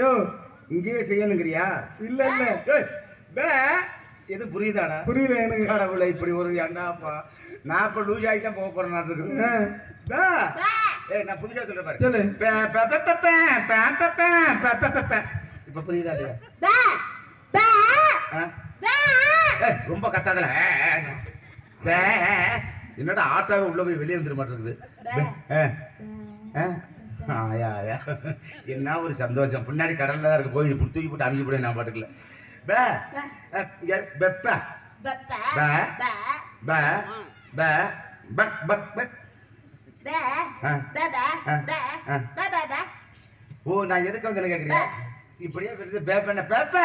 யோ இங்கேயே செய்யணுங்கிறியா? இல்ல இல்ல எது புரியுதாடா? புரியல எனக்கு. கடவுளை இப்படி ஒரு என்னாப்பா, நான் இப்ப லூஸ் ஆகி தான் போக போறேன் இருக்குது. நான் புதுசா சொல்றேன் பாரு. சொல்லு. இப்ப புரியுதா? ரொம்ப கத்தாதல. என்னடா ஆட்டாவே உள்ள போய் வெளியே வந்துட மாட்டேங்குது. என்ன ஒரு சந்தோஷம். பின்னாடி கடல்ல தான் இருக்கு. போய் தூக்கி போட்டு அமைக்க போட நான் பாட்டுக்கல. ஓ நான் எதுக்கு வந்து கேக்குறீங்க? இப்படியே பேப்ப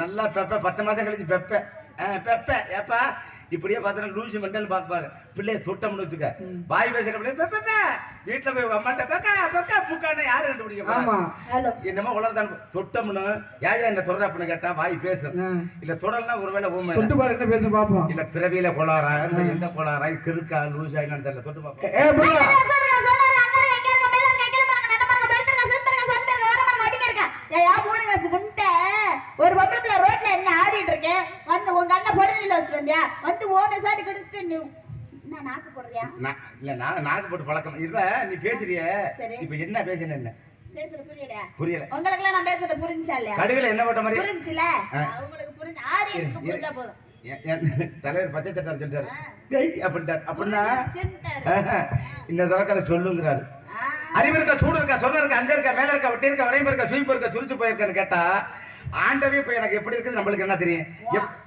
நல்லா பெப்ப 10 மாசம் கழிச்சு பெப்ப ஏப்பா இப்படியே பார்த்தா லூசி மெண்டல் பார்ப்பாங்க. பிள்ளைய தொட்டம்னு வச்சுக்க, பாய் பேசுற பிள்ளை வீட்டுல போய் அம்மாட்ட பெக்கா பூக்கான யாரு கண்டுபிடிக்க? என்னமோ உலர்தான் தொட்டம்னு யாயா என்ன தொடராப்புன்னு கேட்டா வாய் பேசும். இல்ல தொடர்னா ஒருவேளை ஊமை தொட்டு பாரு என்ன பேச பாப்போம். இல்ல பிறவியில கொளாரா எந்த கொளாரா கிறுக்கா லூசா என்னன்னு தெரியல. தொட்டு பாப்போம். ஒரு பொம்பளை ரோட்ல என்ன ஆடிட்டு இருக்கேன் வந்து உங்க அண்ணன் பொடலில வச்சிட்டு வந்தியா வந்து ஓன சாடி கடிச்சிட்டு நீ என்ன நாக்கு போடுறியா? இல்ல நான் நாக்கு போட்டு பழக்கம் இல்ல. நீ பேசுறியே இப்ப என்ன பேசுன? என்ன பேசுற புரியலையா? புரியல. உங்களுக்கு எல்லாம் நான் பேசுறது புரிஞ்சா இல்லையா? கடுகுல என்ன போட்ட மாதிரி புரிஞ்சுல? உங்களுக்கு புரிஞ்சு ஆடியன்ஸ்க்கு புரிஞ்சா போதும். தலைவர் பச்சை சட்டை சொல்லிட்டாரு அப்படின்ட்டார். அப்படின்னா இந்த தொடக்கத்தை சொல்லுங்கிறாரு. அறிவு இருக்கா, சூடு இருக்கா, சொன்ன இருக்கா, அங்க இருக்கா, மேல இருக்கா, வெட்டி இருக்கா, வரையும் இருக்கா, சுயிப்பு இருக்கா, சுரிச்சு போயிருக்கான்னு கேட்டா ஆண்டவே இப்ப எனக்கு எப்படி இருக்குது நம்மளுக்கு என்ன தெரியும்?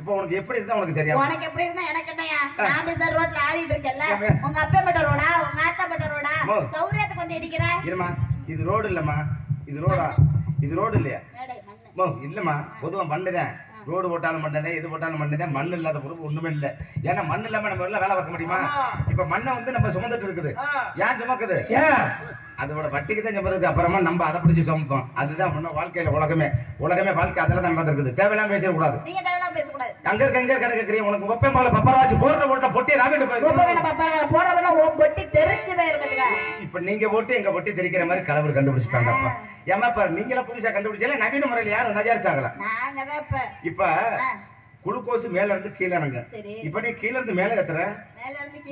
இப்ப உனக்கு எப்படி இருந்தா உனக்கு சரியா? உனக்கு எப்படி இருந்தா எனக்கு என்னையா? நான் பேச ரோட்ல ஆடிட்டு இருக்கேன்ல, உங்க அப்பா பட்ட ரோடா உங்க ஆத்தா பட்ட ரோடா சௌரியத்துக்கு வந்து இடிக்கிற? இருமா, இது ரோடு இல்லம்மா. இது ரோடா? இது ரோடு இல்லையா? இல்லம்மா, பொதுவா மண்ணுதான். ரோடு போட்டாலும் மண்ணுதான், எது போட்டாலும் மண்ணுதான். மண் இல்லாத பொறுப்பு ஒண்ணுமே இல்லை. ஏன்னா மண் இல்லாம நம்ம எல்லாம் வேலை பார்க்க முடியுமா? இப்ப மண்ணை வந்து நம்ம சுமந்துட்டு இருக்குது. ஏன் சுமக்குது? அதோட வட்டிக்கு தான் சுமக்குது. அப்புறமா நம்ம அதை பிடிச்சி சுமப்போம். அதுதான் முன்ன வாழ்க்கையில உலகமே வாழ்க்கை அதில் தான் நடந்திருக்குது. தேவையில்லாம் பேசக்கூடாது. அங்க இருக்க எங்க கிடக்குறீங்க? உனக்கு ஒப்பை மேல பப்பராச்சு போட்ட பொட்டி ராமிட்டு இப்ப நீங்க ஓட்டு எங்க பொட்டி தெரிக்கிற மாதிரி கலவர் கண்டுபிடிச்சிட்டாங்கப்பா. ஏமா பாரு, நீங்களா புதுசா கண்டுபிடிச்சல நவீன முறையில் யாரும் தயாரிச்சாங்களா? இப்ப குளுக்கோஸ் மேல இருந்து கீழே இறங்க. இப்ப நீ கீழ இருந்து மேல ஏத்துற.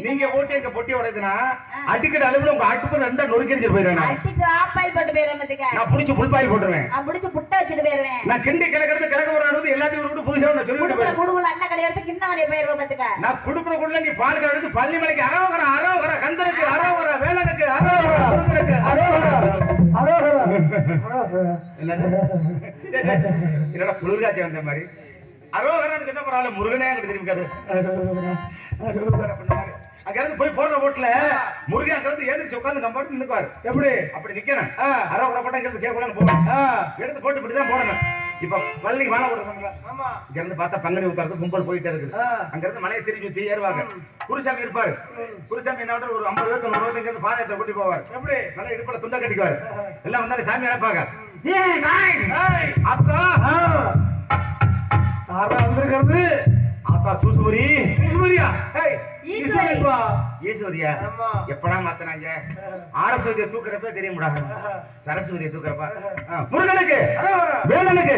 நீங்க ஓட்டு எங்க பொட்டி உடையதுனா அடிக்கடி அளவுல உங்க அடுப்பு ரெண்டா நொறுக்கிட்டு போயிடுவேன். நான் புடிச்சு புல்பாயில் போட்டுருவேன். நான் கிண்டி கிழக்கிறது கிழக்கு ஒரு அடுத்து எல்லாத்தையும் ஒரு புதுசா ஒண்ணு சொல்லிட்டு நான் குடுக்குற குள்ள நீ பால் கறந்து பள்ளிமலைக்கு அரோகரா கந்தனுக்கு அரோகரா வேலனுக்கு அரோகரா என்னடா குளிர்காட்சி வந்த மாதிரி அரோகரான்னு என்ன பரவாயில்ல. முருகனே அங்கிட்டு திரும்பிக்காரு. அங்க இருந்து போய் போடுற ஓட்டுல முருகன் அங்க இருந்து எதிர்த்து உட்காந்து நம்ம பாட்டு நின்னுக்குவாரு. எப்படி அப்படி நிக்கணும். அரோகரா போட்டா இங்க இருந்து கேட்கலான்னு போகணும். எடுத்து போட்டு இப்படிதான் போடணும். இப்ப பள்ளிக்கு மாலை போட்டுருக்காங்க. இங்க இருந்து பார்த்தா பங்கனி ஊத்துறது கும்பல் போயிட்டே இருக்குது. அங்க இருந்து மலையை திரும்பி சுத்தி ஏறுவாங்க. குருசாமி இருப்பாரு. குருசாமி என்ன ஒரு 50 100 இங்க இருந்து பாதத்தை கூட்டி போவார். எப்படி நல்லா இடுப்புல துண்டை கட்டிக்குவாரு. எல்லாம் வந்தாலும் சாமி அழைப்பாங்க. அத்தா வந்திருக்கிறது ஆத்தா சூசுமரியா ஈஸ்வரியா எப்படா மாத்தனாங்க? ஆரஸ்வதியை தூக்குறப்ப தெரியும்டா. சரஸ்வதியை தூக்குறப்ப முருகனுக்கு வேலனுக்கு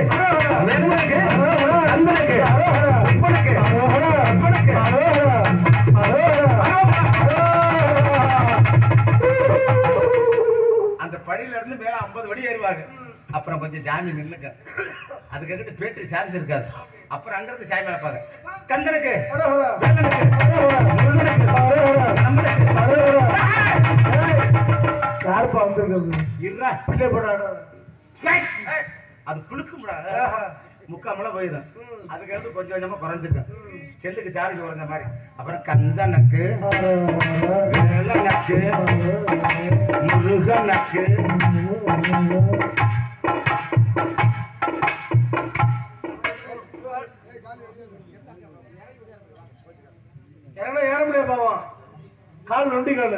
வேலனுக்கு அன்பனுக்கு அந்த படியில இருந்து மேல 50 படி ஏறுவாங்க. அப்புறம் கொஞ்சம் ஜாமி நின்னுக்க. அதுக்கிட்ட பேட்டரி சார்ஜ் இருக்காது. அப்புறம் அங்கிருந்து சாமி வைப்பாங்க. கந்தனுக்கு யாருப்பா வந்துருக்கிறது? இருடா பிள்ளை போட அது புழுக்கும்டா. முக்காமல போயிடும். அதுக்கடுத்து கொஞ்சம் கொஞ்சமா குறைஞ்சிருக்கும். செல்லுக்கு சார்ஜ் குறைஞ்ச மாதிரி. அப்புறம் கந்தனுக்கு வேலனுக்கு முருகனுக்கு ஏற முடியாது பாவம். கால் நொண்டி கால்.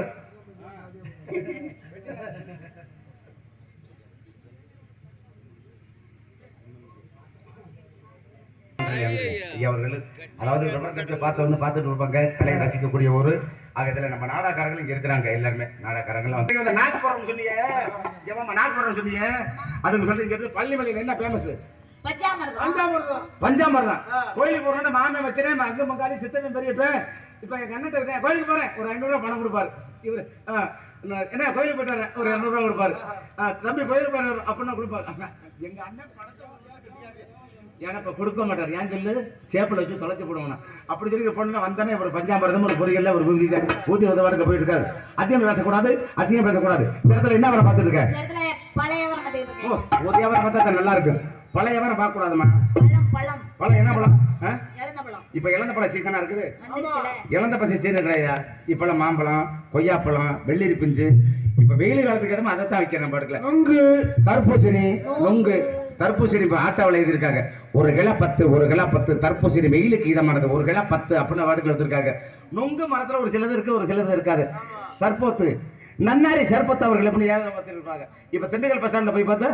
அவர்கள் அதாவது பார்த்துட்டு இருப்பாங்க. கலையை ரசிக்கக்கூடிய ஒரு ஆக இதில் நம்ம நாடாக்காரங்களும் இங்க இருக்கிறாங்க. எல்லாருமே நாடாக்காரங்களும் வந்து நாட்டு போறோம்னு சொன்னீங்க. ஏமா நாக்கு வர சொன்னீங்க அதுக்கு சொல்றீங்க பள்ளிமலையில் என்ன ஃபேமஸ் பஞ்சாமிர்தம் பஞ்சாமிர்தம் கோயிலுக்கு போறோம்னா மாமே வச்சனே அங்க மங்காளி சித்தமே பெரியப்ப இப்ப எங்க அண்ணன் இருக்கேன் கோயிலுக்கு போறேன் ஒரு 500 ரூபாய் பணம் கொடுப்பாரு இவரு என்ன கோயிலுக்கு போயிட்டு வரேன் ஒரு 200 ரூபாய் கொடுப்பாரு தம்பி கோயிலுக்கு போயிட்டு அப்படின்னா கொடுப்பாரு எங்க அண்ணன் பணத்தை எனக்கு கொடுக்க மாட்டார் ஏன் சொல்லு சேப்பில் வச்சு தொலைச்சி போடுவோம் அப்படி சொல்லி பொண்ணு வந்தானே ஒரு பஞ்சாமிரதம் ஒரு பொரியல்ல ஒரு ஊதி உதவாடுக்க போயிட்டு இருக்காரு அதிகம் பேசக்கூடாது அசிங்கம் பேசக்கூடாது இந்த இடத்துல என்ன வர பார்த்துட்டு இருக்கேன் ஒரு வியாபாரம் பார்த்தா நல்லா இருக்கு பழைய வியாபாரம் பார்க்க கூடாதுமா பழம் என்ன பழம் இப்ப இழந்த பழம் சீசனா இருக்குது இழந்த பழம் சீசன் கிடையாது இப்பெல்லாம் மாம்பழம் கொய்யாப்பழம் வெள்ளரி பிஞ்சு இப்ப வெயில் காலத்துக்கு எதுவும் அதைத்தான் வைக்கிறேன் பாட்டுக்கல நொங்கு தர்பூசணி நொங்கு தர்பூசணி இப்ப ஆட்டாவில் எழுதியிருக்காங்க ஒரு கிலோ 10 தர்பூசணி வெயிலுக்கு இதமானது ஒரு கிலோ 10 அப்படின்னு வாட்டுகள் எடுத்திருக்காங்க நொங்கு மரத்துல ஒரு சிலது இருக்கு ஒரு சிலது இருக்காது சர்போத்து நன்னாரி சர்பத்து அவர்கள் எப்படி பார்த்துருப்பாங்க இப்ப திண்டுக்கல் பஸ் ஸ்டாண்ட்ல போய் பார்த்தா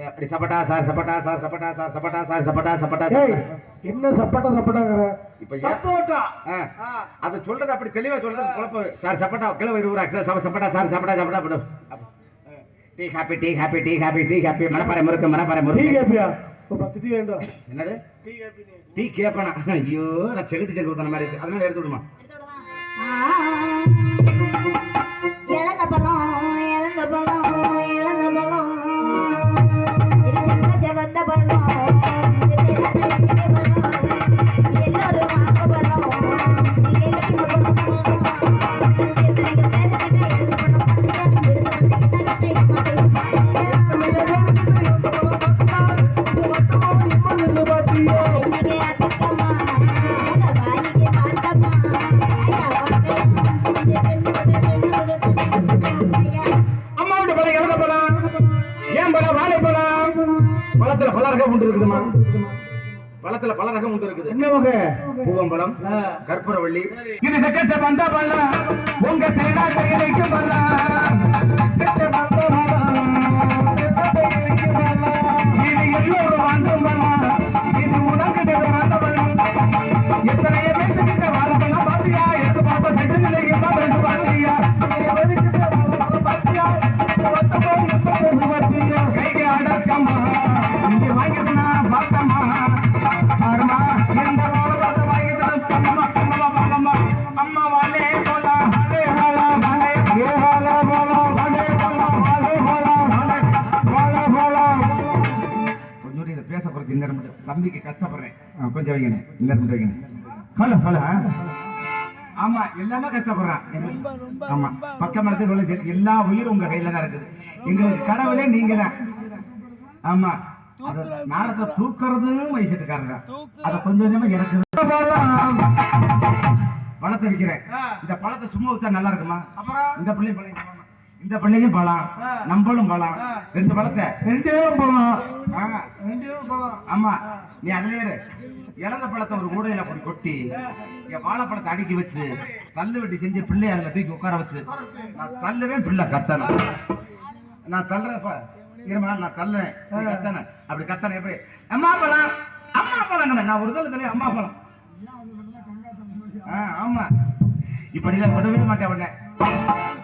அப்படி சப்பட்டா சார் சப்பட்டா சார் சப்பட்டா சார் சப்பட்டா சார் சப்பட்டா சப்பட்டா என்ன சப்பட்டாங்கிற இப்ப சப்போட்டா அது சொல்றது அப்படி தெளிவா சொல்றது குழப்ப சார் சப்பட்டா கிலோ 20 ரூபாய் சப்பட்டா சார் சப்பட்டா சப்பட்டா tea coffee tea coffee tea coffee tea coffee Manapparai முறுக்கு மனப்பாறை முறுக்கு டீ காபியா பத்து வேண்டும் என்னது டீ காபி டீ கேப்பனா ஐயோ நான் செகுட்டு செகு ஊத்துன மாதிரி அதனால எடுத்து விடுமா இழந்த பழம் வந்த பழம் எல்லாரும் வாங்க பழம் அம்மாவோட பழம் இழந்த பழம் ஏன் பழம் வாழைப்பழம் பழத்துல பல ரகம் உண்டு இருக்குதுமா பழத்துல பல ரகம் உண்டு இருக்குது என்ன வகை பூவம்பழம் கற்பூரவள்ளி இது சக்கச்ச பந்த பழம் உங்க தேனாட்டை இணைக்கும் பழம் இது எல்லோரும் வாங்கும் பழம் இது உனக்கு வாழ்ந்த பழம் எத்தனையோ பேசுகிட்ட வாழைப்பழம் பாத்தியா எடுத்து பார்ப்ப சைசனில் இருந்தா பேச பாத்தியா கைக்கு அடக்கமா இங்க வாங்கினா பார்த்தமா அம்மா எந்த வாழை வாங்கிதான் அம்மா வாழே போலாம் கொஞ்சம் இதை பேச குறைச்சி இந்த நேரம் தம்பிக்கு கஷ்டப்படுறேன் கொஞ்சம் வைக்கணும் இந்த நேரம் வைக்கணும் ஹலோ ஹலோ ஆமா எல்லாமே கஷ்டப்படுறான் ஆமா பக்கம் மரத்துக்கு எல்லா உயிரும் உங்க கையில தான் இருக்குது எங்களுக்கு கடவுளே நீங்க தான் ஆமா நாளத்தை தூக்குறதும் வயசுட்டுக்காரர் தான் அதை கொஞ்சம் கொஞ்சமா இறக்குது பழத்தை விற்கிறேன் இந்த பழத்தை சும்மா வித்தா நல்லா இருக்குமா இந்த பிள்ளையும் பழம் இந்த பிள்ளையும் பழம் நம்மளும் பழம் 2 பழத்தை 2 பழம் ஆமா நீ அதுல இழந்த பழத்தை ஒரு கூடையில அப்படி கொட்டி என் வாழைப்பழத்தை அடுக்கி வச்சு தள்ளு வெட்டி செஞ்சு பிள்ளை அதுல தூக்கி உட்கார வச்சு நான் தள்ளுவேன் பிள்ளை கத்தணும் நான் தள்ளுறப்ப இருமா நான் தள்ளுறேன் கத்தனேன் அப்படி கத்தனேன் எப்படி அம்மா பழம் நான் ஒரு தள்ளு அம்மா பழம் ஆமா இப்படி நான் விடவே மாட்டேன் உடனே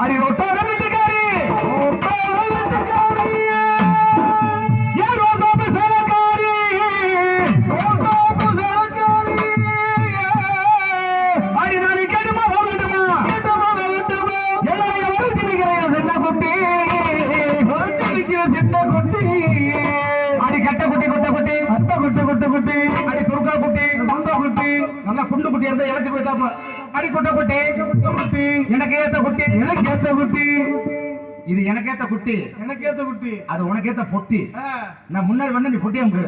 அடி ஒட்டார வீட்டுக்காரி நல்லா குண்டு குட்டி இருந்தா இழைச்சு போயிட்டாம அடி குட்டை குட்டி எனக்கு ஏத்த குட்டி இது எனக்கு ஏத்த குட்டி அது உனக்கு ஏத்த பொட்டி நான் முன்னாடி வந்து நீ பொட்டி அமுக்கு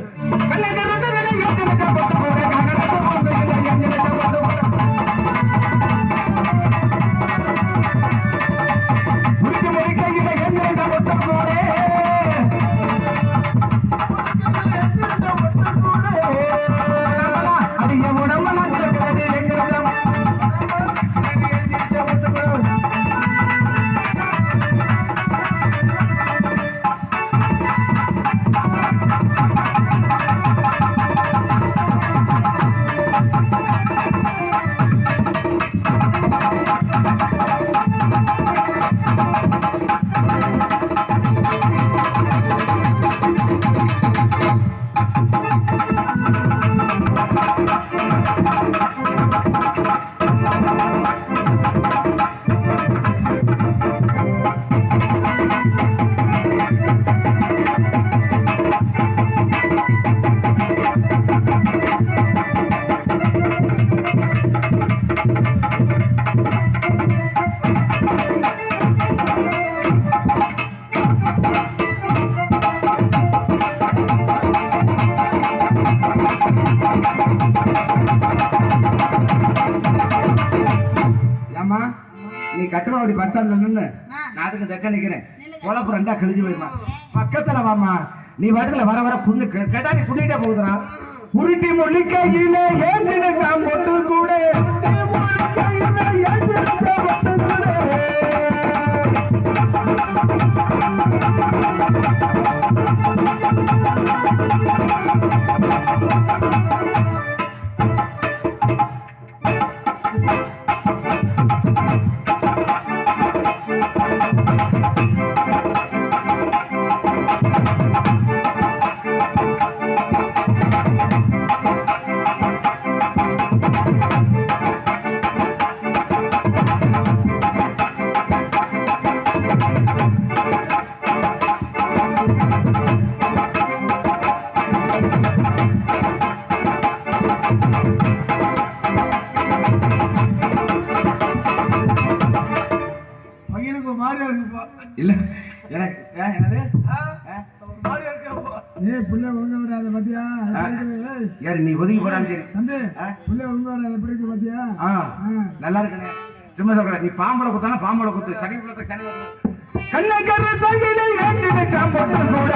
கட்டுமாவடி பஸ் ஸ்டாண்ட்ல நின்று ஆ. நான் அதுக்கு தெக்க நிக்கிறேன் நில்லுங்க. குழப்பம் ரெண்டா கழிஞ்சு போயிருமா பக்கத்துல வாமா நீ வாட்டுல வர வர புண்ணு கேட்டா நீ புண்ணிட்டே போகுதுடா உருட்டி முள்ளிக்கையில ஏந்திருக்கான் பொட்டு கூட பையனுக்கு ஒரு மாதிரியா இருக்குப்பா. இல்ல எனக்கு என்னது ஒரு மாதிரியா இருக்கப்பா. ஏய் புள்ள ஒழுங்க விடாத பாத்தியா? யாரு நீ ஒதுங்கி போடாலும் சரி தம்பி புள்ள ஒழுங்க விடாத எப்படி இருக்கு பாத்தியா? நல்லா இருக்கனே சும்மா சொல்ற நீ பாம்பளை குத்தானா பாம்பளை குத்து சனி குலத்துக்கு சனி கண்ணை கரு தங்கில ஏற்றி வச்சான் பொட்டு கூட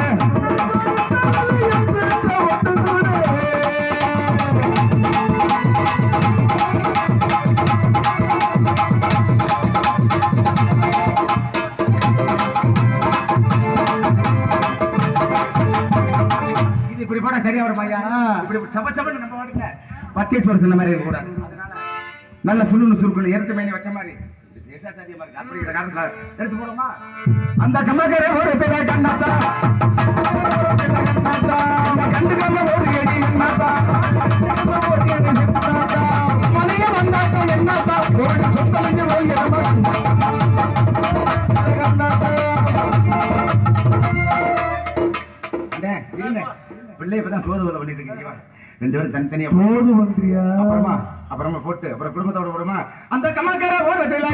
இது இப்படி போனா சரியா வரும் ஐயா இப்படி சப சபன்னு நம்ம வாட்டுல பத்திய சோறு தின்ன மாதிரி இருக்க கூடாது அதனால நல்ல சுள்ளுன்னு சுருக்குன்னு எடுத்து மேனி வச்ச மாதிரி அப்படிங்கிற காரணத்துல எடுத்து போடுமா அந்த கம்மகரை ஒரு கண்ணாத்தா கண்டுக்காம ஒரு எடி என்னாத்தா மனைய வந்தாத்தா என்னாத்தா ஒரு சொத்தலைங்க பிள்ளை இப்பதான் போது போத பண்ணிட்டு இருக்கீங்க ரெண்டு பேரும் தனித்தனியா போது பண்றியா? அப்புறமா போட்டு அப்புறம் குடும்பத்தோட போடுமா அந்த கமாக்கரை ஓடுறதுல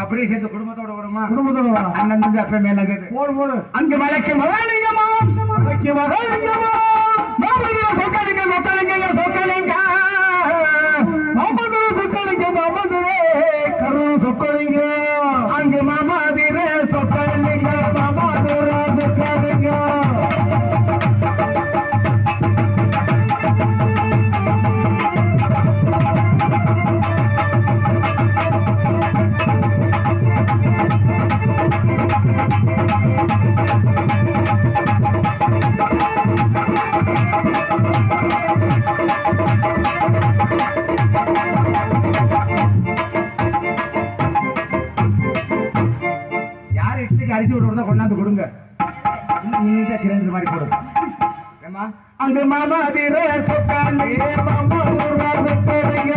அப்படியே சேர்ந்து குடும்பத்தோட விடுமா குடும்பத்தோட அண்ணன் தம்பி அப்ப மேல போடு போடு. அங்க மலைக்கு மகாலிங்கமா மலைக்கு மகாலிங்கமா மாமதுர சொக்கலிங்க சொக்கலிங்க சொக்கலிங்க மாமதுர சொக்கலிங்க மாமதுர கரு சொக்கலிங்க அங்க மாமாதிர சொக்கலிங்க மாமதுர சொக்கலிங்க அரிசி விட்டு கொண்டாந்து கொடுங்க நீட்டா கிரண்டர் மாதிரி போடுது ஏமா அங்க மாமா அதிர சொக்காலே மாமா ஊர்வாது போறீங்க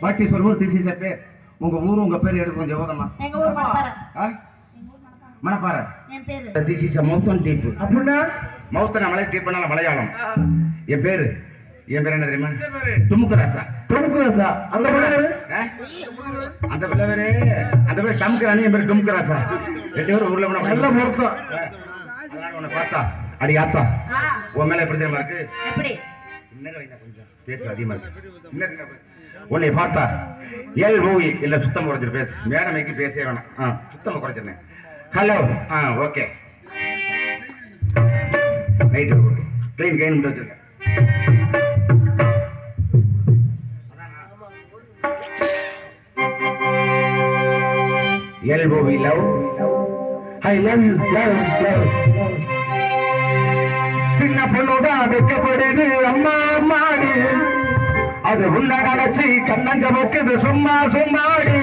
what is your this is a பேர். உங்க ஊரு உங்க பேர் எடுத்து கொஞ்சம் ஓதமா. எங்க ஊர் மணப்பாறை. மணப்பாறை. என் பேரு திஸ் இஸ் எ மவுத்தன் டீப். அப்படின்னா மவுத்தன மலை டீப்னால மலையாளம். என் பேரு என்ன தெரியுமா? துமுக்குராசா. தொகுக்குறாசா அந்த பிள்ளை அந்த பிள்ளை பேரு அந்த பேர் டம்குரானி, என் பேர் டுமுக்குராசா. 2 பேரும் ஊர்ல போனா நல்ல பொருத்தம். அதனால உன்னை பார்த்தா அடி ஆத்தா ஆ, உன் மேல எப்படி தெரியுமா இருக்கு? எப்படி இன்னும் வைங்க கொஞ்சம் பேச அதிகமா இருக்கு. இன்னும் உன்னை பார்த்தா LOE இல்ல சுத்தம் குறைஞ்சிரு பேசு. மேடமைக்கு பேசவே வேணாம். சுத்தமா குறைச்சிருந்தேன். ஹலோ ஓகே நைட்டு கிளீன் கைன் வச்சிருக்கேன். LOE love I love you love love. சின்ன பொண்ணுதான் வைக்கப்படுது அம்மா அம்மாடி, அது உள்ள நினைச்சு கண்ணஞ்ச வைக்குது சும்மா சும்மாடி.